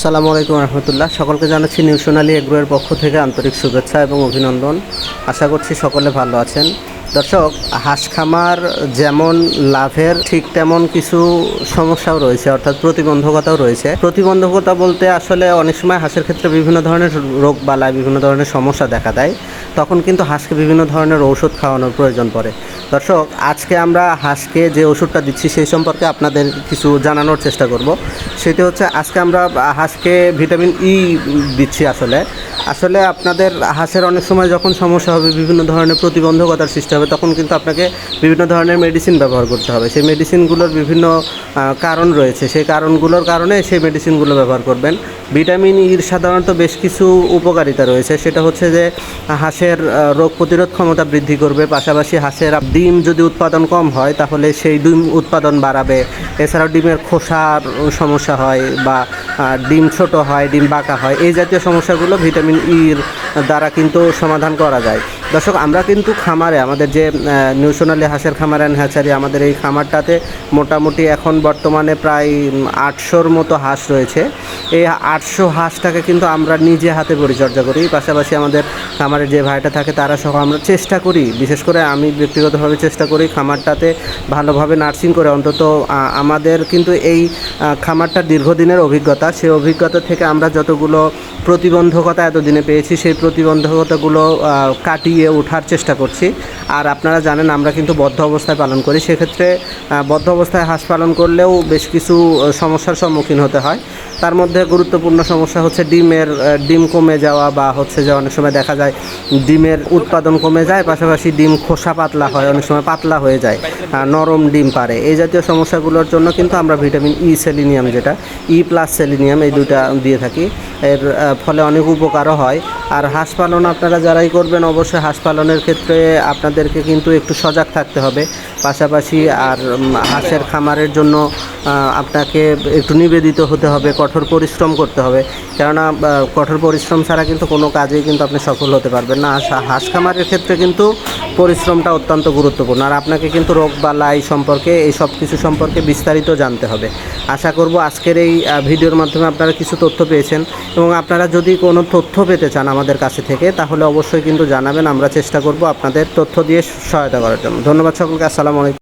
আসসালামু আলাইকুম রহমতুল্লাহ। সকলকে জানাচ্ছি নিউ সোনালী এগ্রোয়ের পক্ষ থেকে আন্তরিক শুভেচ্ছা এবং অভিনন্দন। আশা করছি সকলে ভালো আছেন। দর্শক, হাঁস খামার যেমন লাভের ঠিক তেমন কিছু সমস্যাও রয়েছে, অর্থাৎ প্রতিবন্ধকতাও রয়েছে। প্রতিবন্ধকতা বলতে আসলে অনেক সময় হাঁসের ক্ষেত্রে বিভিন্ন ধরনের রোগ বালাই, বিভিন্ন ধরনের সমস্যা দেখা দেয়। তখন কিন্তু হাঁসকে বিভিন্ন ধরনের ঔষধ খাওয়ানোর প্রয়োজন পড়ে। দর্শক, আজকে আমরা হাঁসকে যে ওষুধটা দিচ্ছি সেই সম্পর্কে আপনাদের কিছু জানানোর চেষ্টা করব। সেটি হচ্ছে, আজকে আমরা হাঁসকে ভিটামিন ই দিচ্ছি। আসলে আপনাদের হাঁসের অনেক সময় যখন সমস্যা হবে, বিভিন্ন ধরনের প্রতিবন্ধকতার সৃষ্টি হবে, তখন কিন্তু আপনাকে বিভিন্ন ধরনের মেডিসিন ব্যবহার করতে হবে। সেই মেডিসিনগুলোর বিভিন্ন কারণ রয়েছে, সেই কারণগুলোর কারণে সেই মেডিসিনগুলো ব্যবহার করবেন। ভিটামিন ইর সাধারণত বেশ কিছু উপকারিতা রয়েছে। সেটা হচ্ছে যে হাঁসের রোগ প্রতিরোধ ক্ষমতা বৃদ্ধি করবে, পাশাপাশি হাঁসের ডিম যদি উৎপাদন কম হয় তাহলে সেই ডিম উৎপাদন বাড়াবে। এছাড়াও ডিমের খোসার সমস্যা হয় বা ডিম ছোট হয়, ডিম বাঁকা হয়, এই জাতীয় সমস্যাগুলো ভিটামিন ইর দ্বারা কিন্তু সমাধান করা যায়। দর্শক, আমরা কিন্তু খামারে, আমাদের যে নিউ সোনালী হাঁসের খামার অ্যান্ড হ্যাচারি, আমাদের এই খামারটাতে মোটামুটি এখন বর্তমানে প্রায় 800-র মতো হাঁস রয়েছে। এই 800 হাঁসটাকে কিন্তু আমরা নিজে হাতে পরিচর্যা করি। পাশাপাশি আমাদের খামারে যে ভাইটা থাকে তারা সহ আমরা চেষ্টা করি, বিশেষ করে আমি ব্যক্তিগতভাবে চেষ্টা করি খামারটাতে ভালোভাবে নার্সিং করে। অন্তত আমাদের কিন্তু এই খামারটার দীর্ঘদিনের অভিজ্ঞতা, সেই অভিজ্ঞতা থেকে আমরা যতগুলো প্রতিবন্ধকতা এতদিনে পেয়েছি, সেই প্রতিবন্ধকতাগুলো কাটিয়ে ওঠার চেষ্টা করছি। আর আপনারা জানেন আমরা কিন্তু বদ্ধ অবস্থায় পালন করি। সেক্ষেত্রে বদ্ধ অবস্থায় হাঁস পালন করলেও বেশ কিছু সমস্যার সম্মুখীন হতে হয়। তার মধ্যে গুরুত্বপূর্ণ সমস্যা হচ্ছে ডিম কমে যাওয়া, বা হচ্ছে যে অনেক সময় দেখা যায় ডিমের উৎপাদন কমে যায়, পাশাপাশি ডিম খোসা পাতলা হয়, অনেক সময় পাতলা হয়ে যায়, নরম ডিম পারে। এই জাতীয় সমস্যাগুলোর জন্য কিন্তু আমরা ভিটামিন ই সেলিনিয়াম, যেটা ই প্লাস সেলিনিয়াম, এই দুটা দিয়ে থাকি। এর ফলে অনেক উপকারও হয়। আর হাঁস পালন আপনারা যারাই করবেন, অবশ্যই হাঁস পালনের ক্ষেত্রে আপনাদেরকে কিন্তু একটু সজাগ থাকতে হবে। পাশাপাশি আর হাঁসের খামারের জন্য আপনাকে একটু নিবেদিত হতে হবে, কঠোর পরিশ্রম করতে হবে। কেননা কঠোর পরিশ্রম ছাড়া কিন্তু কোনো কাজেই কিন্তু আপনি সফল হতে পারবেন না। হাঁস খামারের ক্ষেত্রে কিন্তু পরিশ্রমটা অত্যন্ত গুরুত্বপূর্ণ। আর আপনাকে কিন্তু রোগ বালাই সম্পর্কে, এই সব কিছু সম্পর্কে বিস্তারিত জানতে হবে। আশা করব আজকের এই ভিডিওর মাধ্যমে আপনারা কিছু তথ্য পেয়েছেন, এবং আপনারা যদি কোনো তথ্য পেতে চান আমাদের কাছে থেকে, তাহলে অবশ্যই কিন্তু জানাবেন। আমরা চেষ্টা করব আপনাদের তথ্য দিয়ে সহায়তা করার জন্য। ধন্যবাদ সকলকে। আসসালামু আলাইকুম।